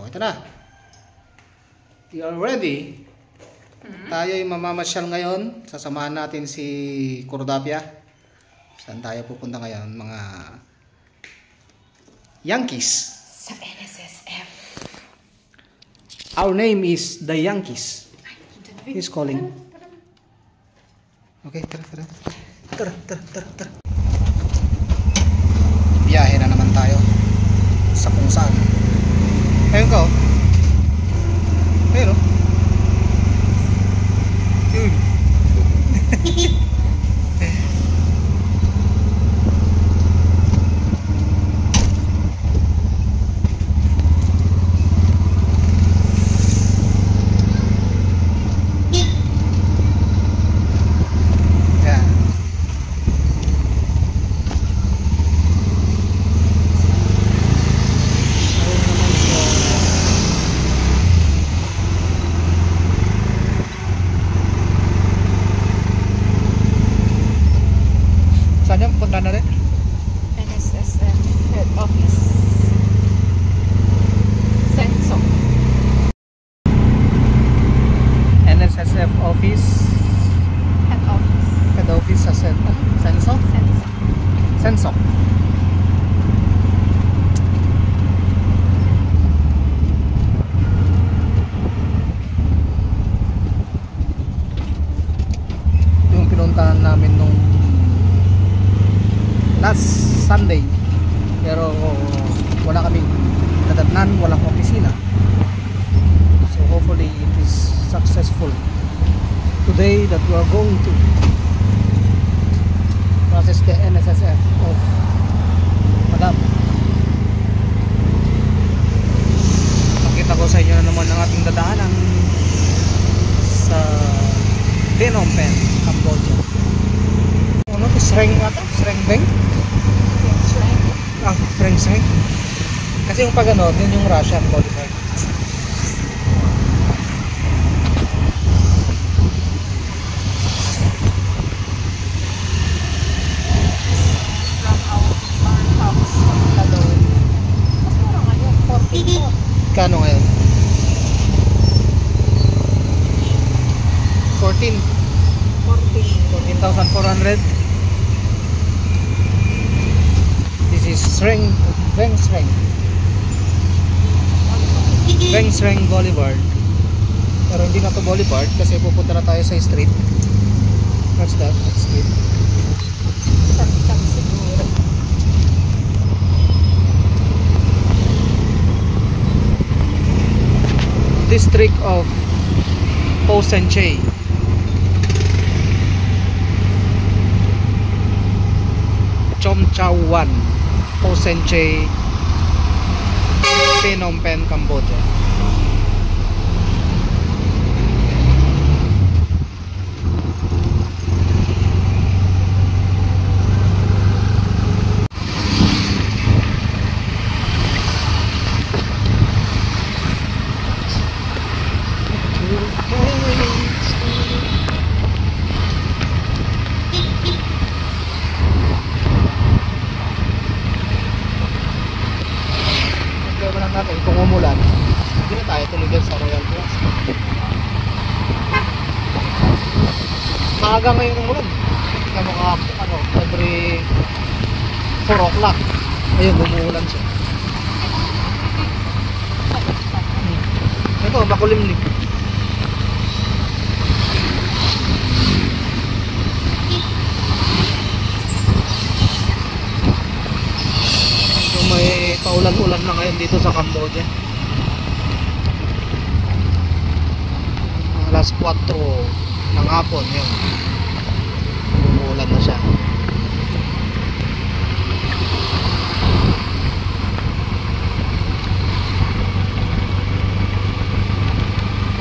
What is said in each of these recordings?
So, ito na. You are ready? Tayo ay mamamasyal ngayon. Sasamahan natin si Cordapia. Saan tayo pupunta ngayon? Mga Yankees. Sa NSSF. Our name is the Yankees. He's calling. Okay, tara. Biyahe na naman tayo sa kung saan. Ayun ka, oh. Ayun, oh. Yun. Punta na rin? NSSF Head Office. Senso. NSSF Office. Head Office. Head Office sa Senso? Senso. Senso. Yung pinuntahan namin nung last Sunday, pero wala kaming nadatnan, walang opisina, so hopefully it is successful today that we are going to process the NSSF of Madam. Pakita ko sa inyo na naman ang ating dadaanan sa Phnom Penh, Cambodia. Ano to? Sreng ata? Sreng Beng? Ah, Sreng. Kasi yung pag ano, yun yung Russian Boulevard. From our house sa doon. Mas mura ngayon, 14. Kano ngayon? 14,400. This is Sreng Boulevard. Pero hindi na to boulevard kasi pupunta na tayo sa street. What's that? Street. Siguro. District of Posenche. Chomchawan, Posenche, Phnom Penh, Cambodia. Natin kung umulan, hindi na tayo tuloy sa Royal Plaza. Maaga ngayon umulan. Tingnan mo kahapon, ano, every 4 o'clock. Ayun, umuulan siya. Ito, makulimlim. May paulan-ulan na ngayon dito sa Cambodia. Alas 4 ng hapon yun. Umuulan na siya.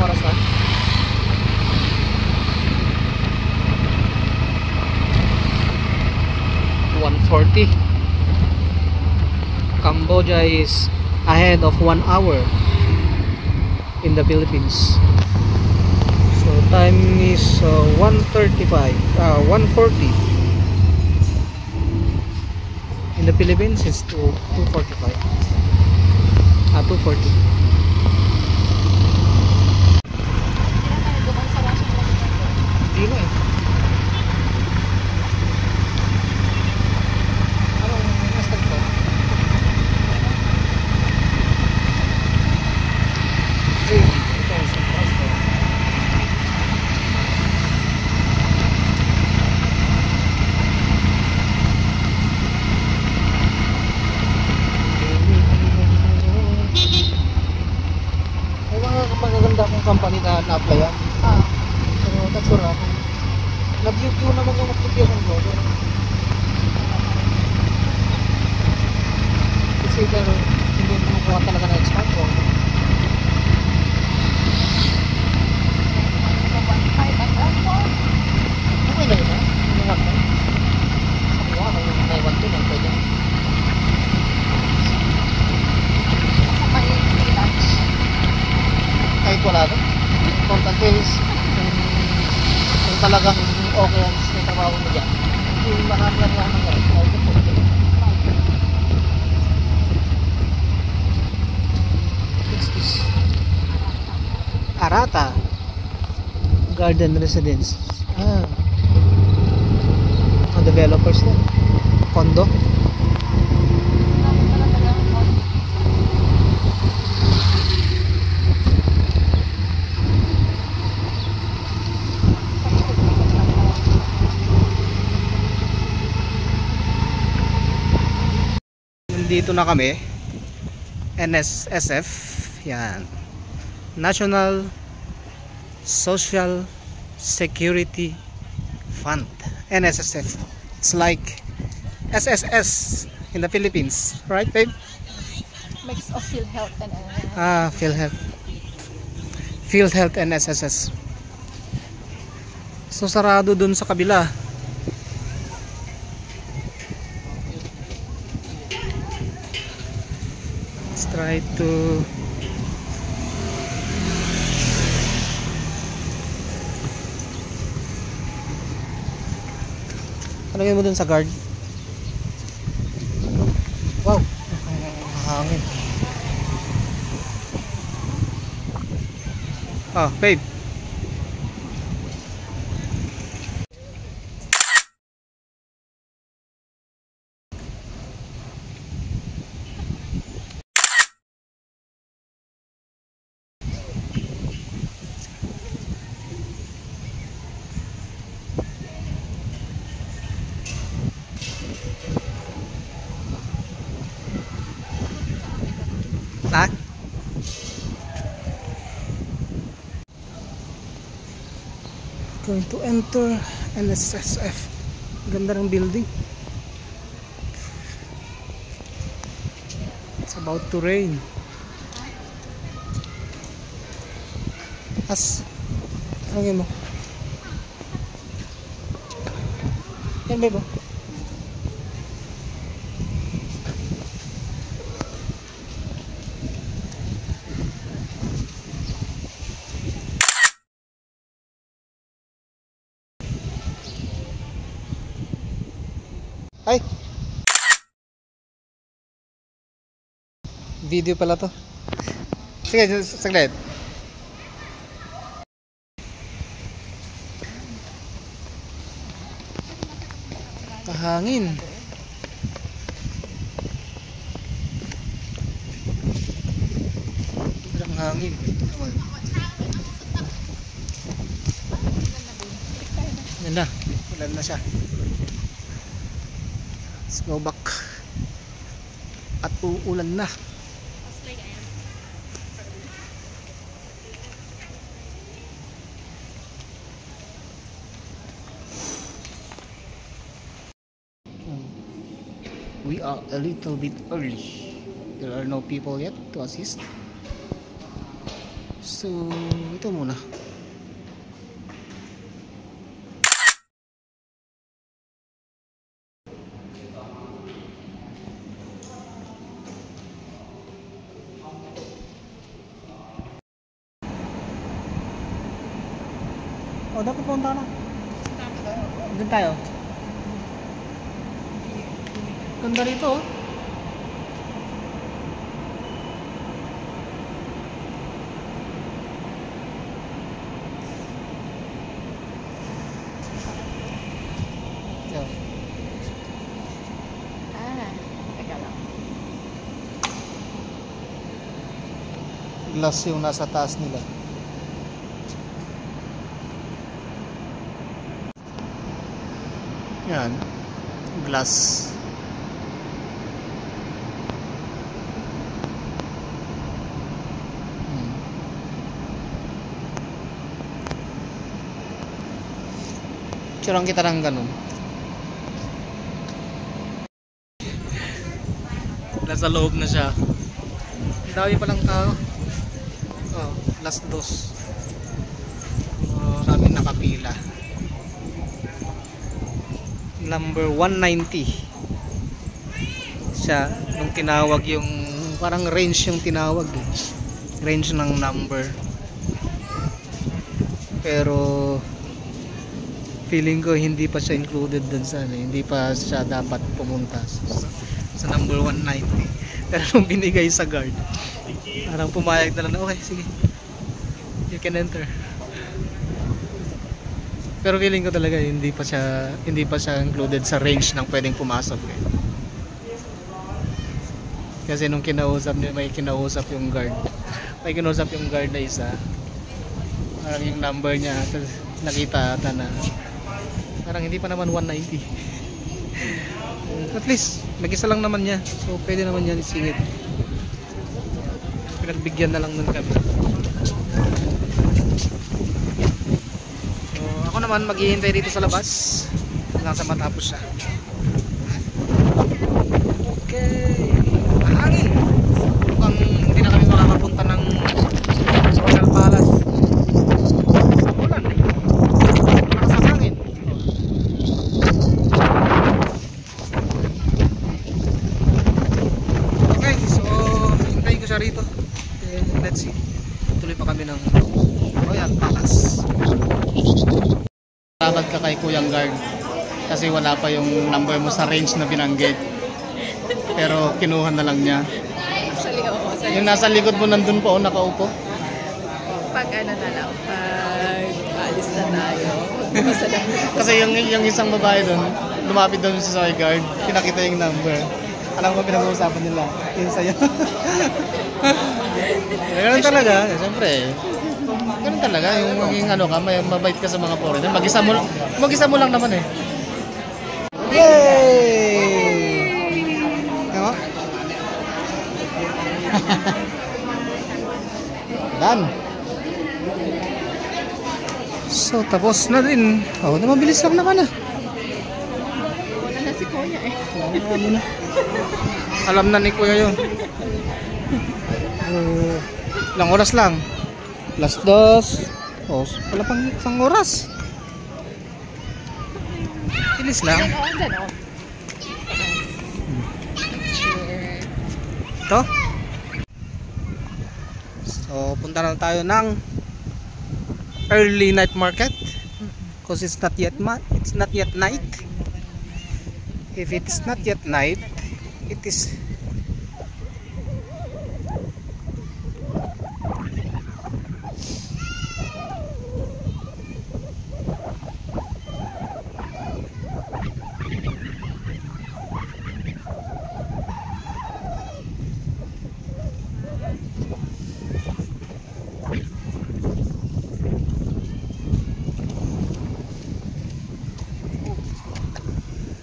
Oras na? (1:40). Cambodia is ahead of 1 hour in the Philippines. So time is 1:40. In the Philippines it's 2:45. 2:40. company na na-applyan. Ah. So that's all right. Nag-view naman yung application ko. It's either hindi mo kuha talaga na expand ko. Okay na yun ha? Yung one time. Sa kuha ka yung may one time. Pwede. Sa may free lunch. Kahit wala doon. Importante is kung talagang okay ang trabaho mo dyan. Hindi marami ang lahat ng gano'n. Kahit ito. What's this? Arata Garden Residence. Ah. Ang developers na. Condo. Nandito na kami. NSSF. Yan. National Social Security Fund. NSSF. It's like SSS in the Philippines. Right, babe? Mix of PhilHealth and PhilHealth. PhilHealth and SSS. So, sarado dun sa kabila. Let's try to ano yun mo dun sa guard? Wow, hangin. Oh, babe. Ha? Going to enter NSSF. Ganda ng building. It's about to rain. Ano yun mo? Yan, babe. Ay! Video pala to. Sige, saglit. Kahangin. Sobrang hangin. Yan na. Ulan na siya. Let's go back. At uulan na. We are a little bit early. There are no people yet to assist. So, ito muna. Oh, dapat punta na. Doon tayo. Ganda rito, oh. Yeah. Teka lang. Glass yung nasa taas nila. Yan. Glass. Picturean kita ng ganun. Nasa loob na siya. Ang dami palang tao. Oh, last dos. Kami nakapila. Number 190. Siya, nung tinawag yung, parang range yung tinawag eh. Range ng number. Pero feeling ko hindi pa siya included dun sa ano, hindi pa siya dapat pumunta sa number 190. Pero nung binigay sa guard, parang pumayag na lang na, okay, sige, you can enter. Pero feeling ko talaga hindi pa siya included sa range ng pwedeng pumasok eh. Kasi nung kinausap niya, may kinausap yung guard na isa, parang yung number niya nakita ata na parang hindi pa naman 190. At least nag-isa lang naman niya, so pwede naman niya isingit. Pinagbigyan na lang nun kami. So ako naman maghihintay dito sa labas hanggang sa matapos siya. Okay, mahangin. Mukhang hindi na kami makakapunta ng Social Palace. Ulan, lakas ang hangin. Okay, so hintayin ko siya rito. Okay, let's see. Tuloy pa kami ng Royal Palace. Salamat ka kay Kuyang Guard kasi wala pa yung number mo sa range na binanggit. Pero kinuha na lang niya. Actually, oo. Yung nasa likod mo nandun po, nakaupo. Pag ano na lang, pag alis na tayo, magbukas na lang. Kasi yung isang babae doon, lumapit doon sa side guard, pinakita yung number. Alam ko pinag-uusapan nila, yung sa'yo. Ganun talaga, siyempre. Ganun talaga, yung maging ano ka, mabait ka sa mga foreigner. Mag-isa mo lang naman eh. Yay! Ano? Done. So, tapos na din. Oh, mabilis lang naman ah. Wala na si Kuya eh. Alam na ni Kuya yun. Ilang oras lang? +2. Oh, wala pang isang oras. Bilis lang. Ganon. Ito. So, punta na tayo ng early night market because it's not yet night. If it's not yet night, it is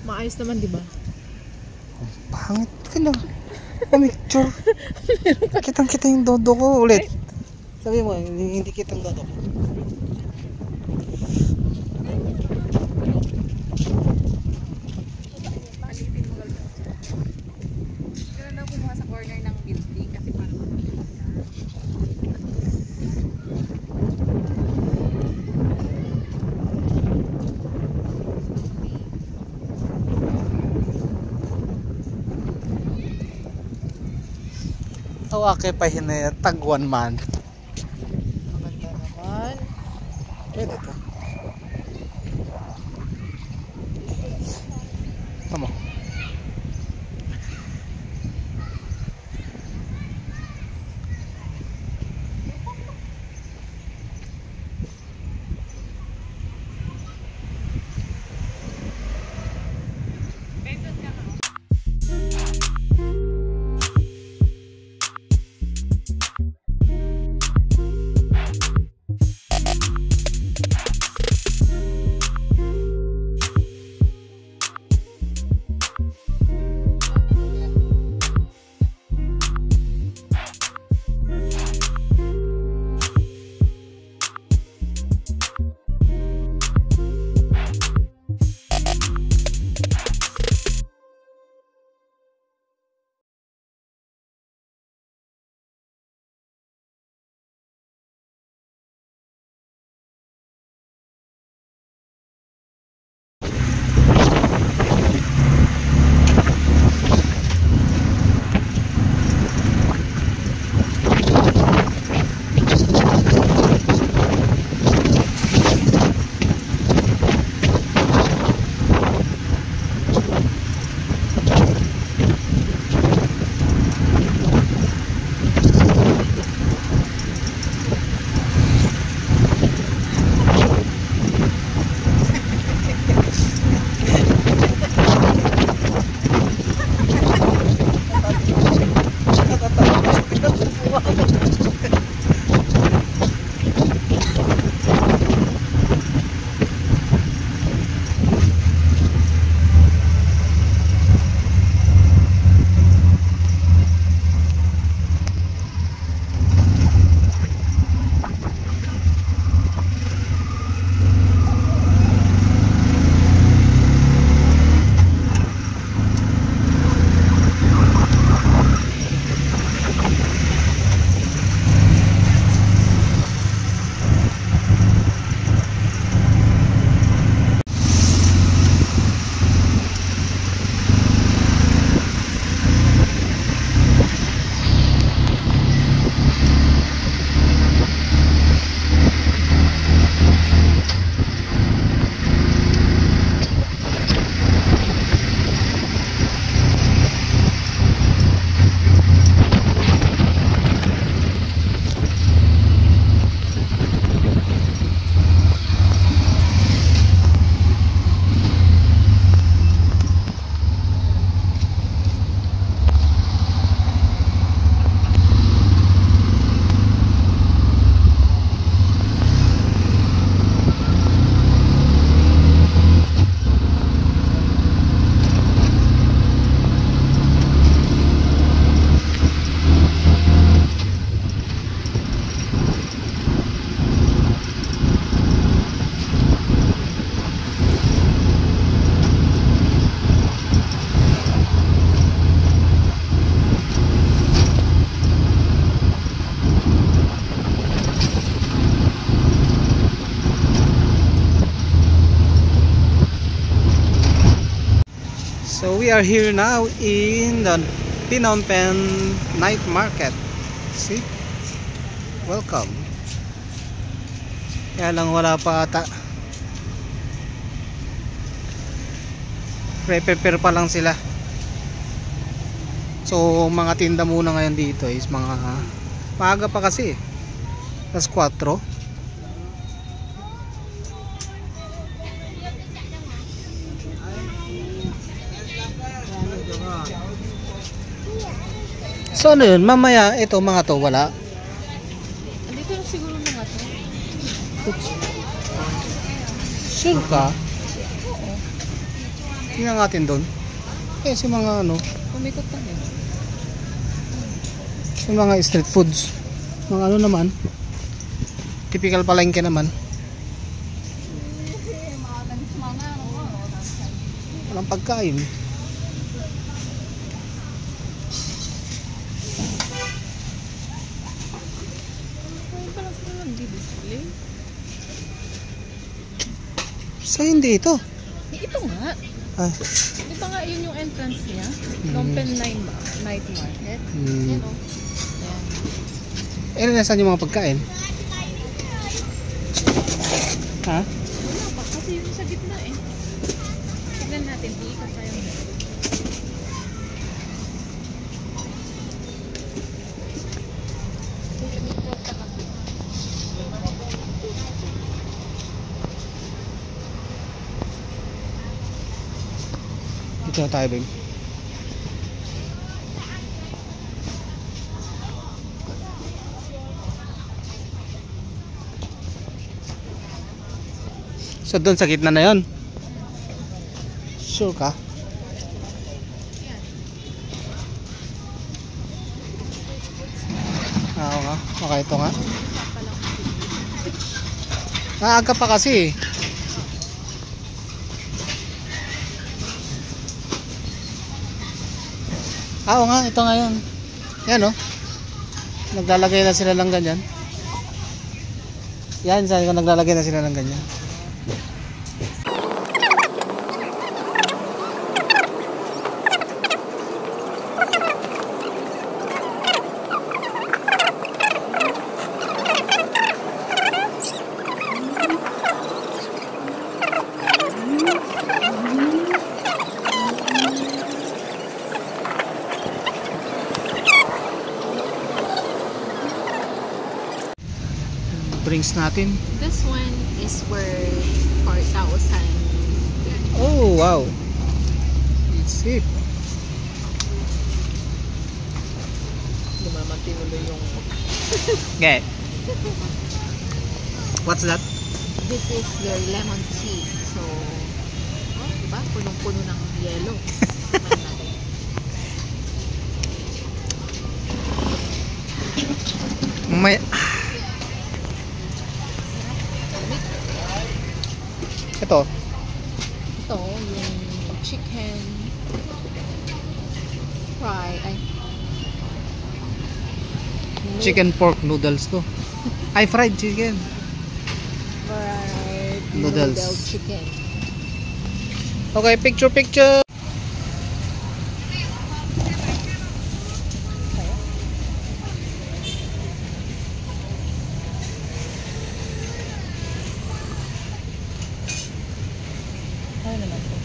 maayos naman, di ba? pangit ka lang. Pamicture. Kitang-kita yung dodo ko ulit. Sabi mo, hindi kitang dodo ko. Kailan daw kumuha sa corner ng building kasi parang Tawake pa hinay tagwan man. maganda naman. Pwede to. Tama. So we are here now in the Phnom Penh night market. See? Welcome. Kaya lang wala pa ata. Prepare pa lang sila. So mga tinda muna ngayon dito is mga maaga pa kasi. Alas 4. So ano yun, mamaya ito mga to wala. Andito na siguro mga to. Sure ka? Oo. Tingnan natin doon. Eh si mga ano, Umikot tayo. si mga street foods. Mga ano naman. Typical palengke naman. Walang pagkain. So hindi ito. Ito nga. Ah. Di ba nga yun yung entrance niya? Phnom Penh night market. Yan o. Eh, nasaan yung mga pagkain? Ha? Wala pa. Kasi yun sa gitna eh. Tignan natin. Iikot tayo. Dito na tayo, babe. So doon sa gitna na yon. Sure ka? Oo nga. Okay, ito nga. Naaga pa kasi. Oo nga, ito nga yun. Yan o. Naglalagay na sila ng ganyan. Yan, saan ko naglalagay na sila ng ganyan. Drinks natin. This one is worth 4,000. Oh wow, it's cheap. naman tinuloy yung... Okay. What's that? This is their lemon tea. So, oh, diba? Punong-puno ng yellow. Kumain natin. May... Ito. Ito, yung chicken fry. Ay. Chicken pork noodles to. Ay, fried chicken. Fried Noodles. noodle chicken. Okay, picture. Ano naman po?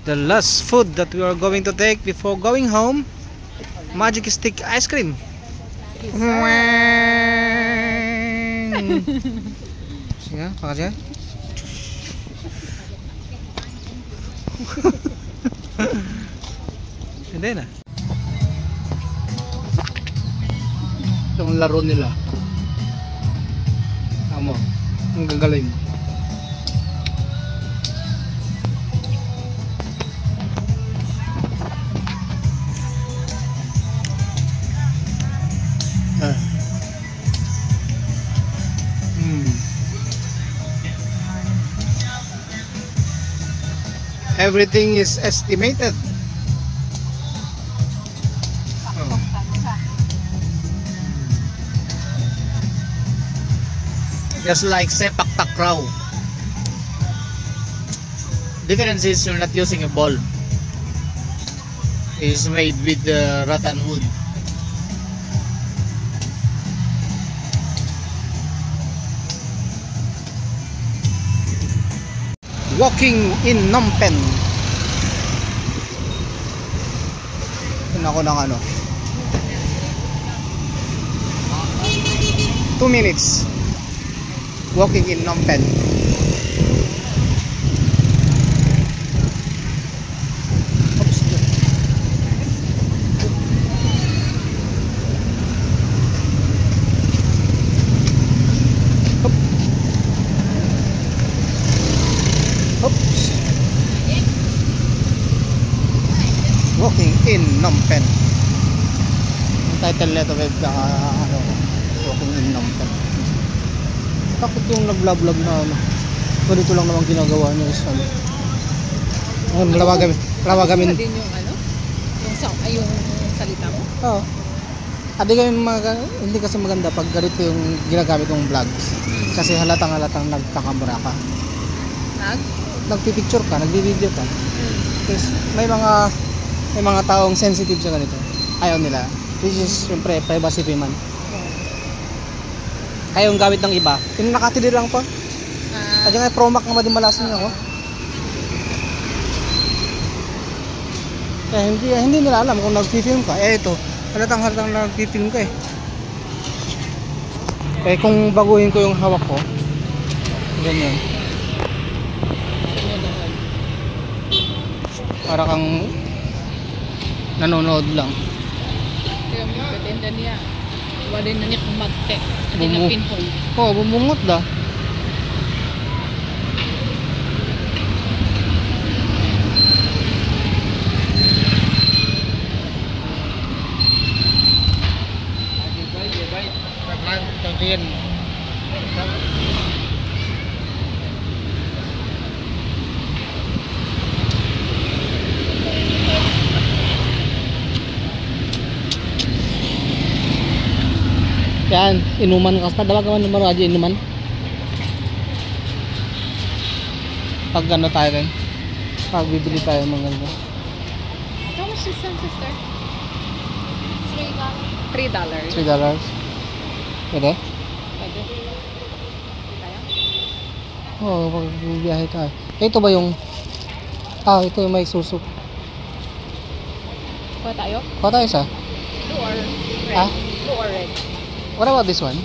The last food that we are going to take before going home, magic stick ice cream. Sige, pakasya. Hindi na. Itong laro nila. Tama. Ang gagaling. Everything is estimated. Just like sepak takraw. Difference is you're not using a ball. It's made with rattan wood. Walking in Phnom Penh. Yun ako ng ano 2 minutes walking in Phnom Penh. Oops. Oops. Walking in Phnom Penh. Ang title nito web ano, walking in Phnom Penh. Bakit yung nag-vlog na ano? Ganito lang naman ginagawa niya is ano. Lawagamin. Din yung ano? Yung sound, ay yung salita mo? Oo. Hindi kasi maganda pag ganito yung ginagamit ng vlogs. Kasi halatang nagkakamera ka. Nagpipicture ka, nagbibideo ka. Kasi may mga taong sensitive sa ganito. Ayaw nila. Which is syempre privacy man. Kaya yung gamit ng iba, yung nakatili lang pa. At yung Pro Max nga madimalasin ako. Eh hindi nila alam kung nag-film ka. Eh ito, halatang nag-film ka eh. Eh kung baguhin ko yung hawak ko, ganyan. Para kang nanonood lang. Kaya mo pretenda niya. Wala na niya kung magte. Pati na pinhole. Oo, bumungot da. Yan, inuman kasi dalawa ka man aja inuman. Pag ano tayo rin. Pag bibili tayo mga ganito. How much is one, sister? $3. $3. Pwede? Pwede. Kaya? Oo, pag biyahe tayo. Ito ba yung... ito yung may susuk. Kuha tayo? Kuha tayo isa. Blue or red? Ha? Blue or red? What about this one?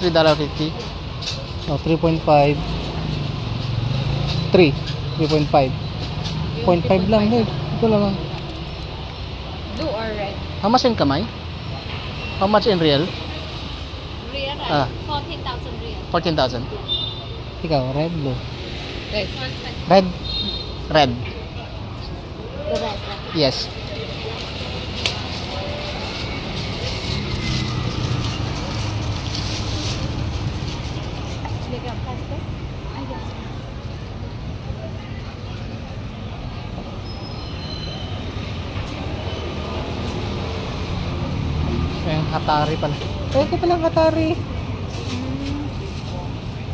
$3.50. Oh, 3.5. 3.5. 0.5 lang, babe. Ito lang. Blue or red? How much in kamay? How much in real? Real, Ah. 14,000 real. 14,000. Ikaw, red, blue. Red. Red. Red. The red. Yes. Make up pasta? I guess. Ayan, Atari pala. Ito palang Atari.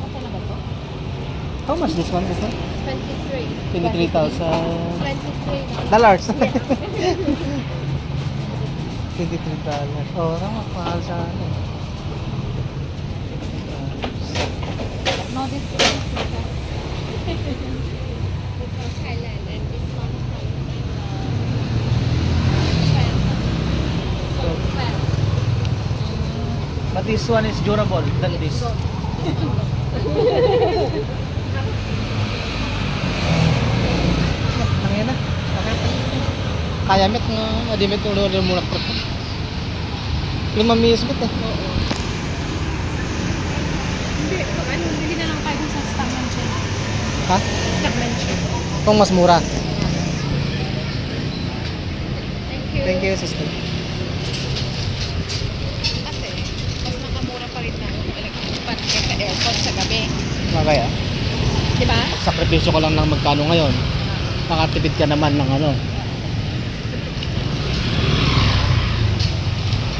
Ano na ba to? How much this one? This one? 23. $23,000. 23. Dollars. $23. Oh, tama. Mahal sa ano. No, this one is this one Thailand and this one from China. So, well, But this one is durable than this. Nangyan na. Kaya met nga. Adimit ng ulo muna ko. 5 minutes met eh. hindi, ano, hindi na lang tayo sa stock mansion. Ha? Stock mansion. Itong mas mura. Thank you. Thank you, sister. Kasi, mas makamura pa rin na electric sa airport sa gabi. Kaya. Diba? Sakripisyo ko lang ng magkano ngayon. Nakatipid ka naman ng ano.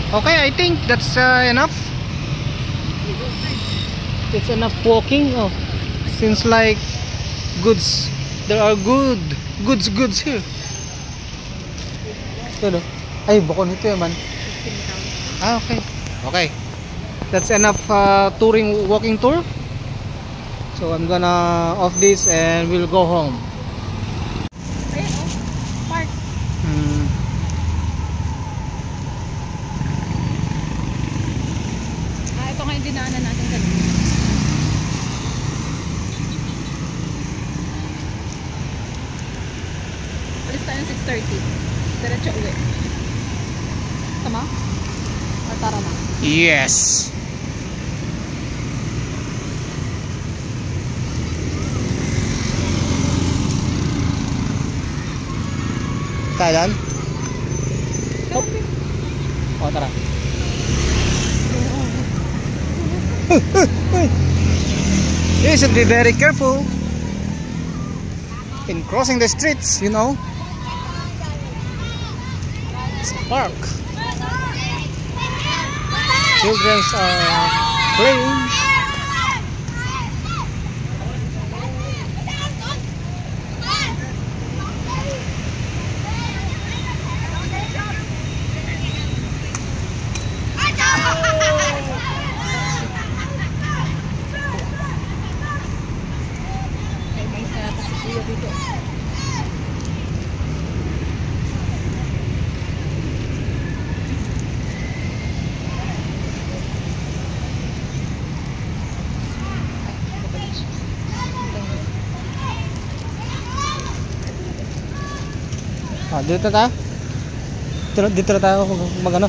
Okay, I think that's enough. It's enough walking. Oh, since like goods, there are goods here. Ito no? Ay, bukon ito man. Okay. Okay. That's enough walking tour. So I'm gonna off this and we'll go home. Ayan o, park. Ito nga yung dinaanan natin kanina. Alis tayo ng 6:30. Diretso uwi. Tama? O tara na? Yes. Kailan? Oh, tara. You should be very careful in crossing the streets, you know. It's a park. Children are playing. May isa yata si Kuya dito. Ah, dito tayo. Dito na tayo magano.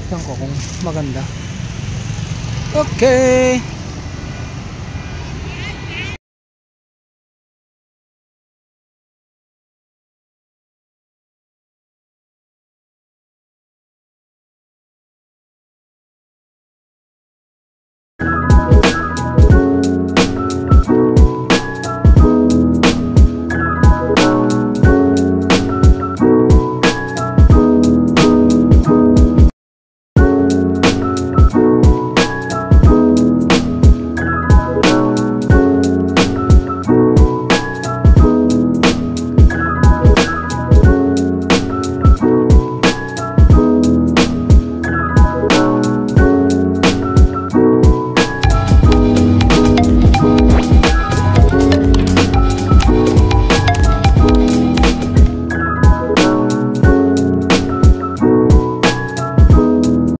Tingnan ko kung maganda. Okay.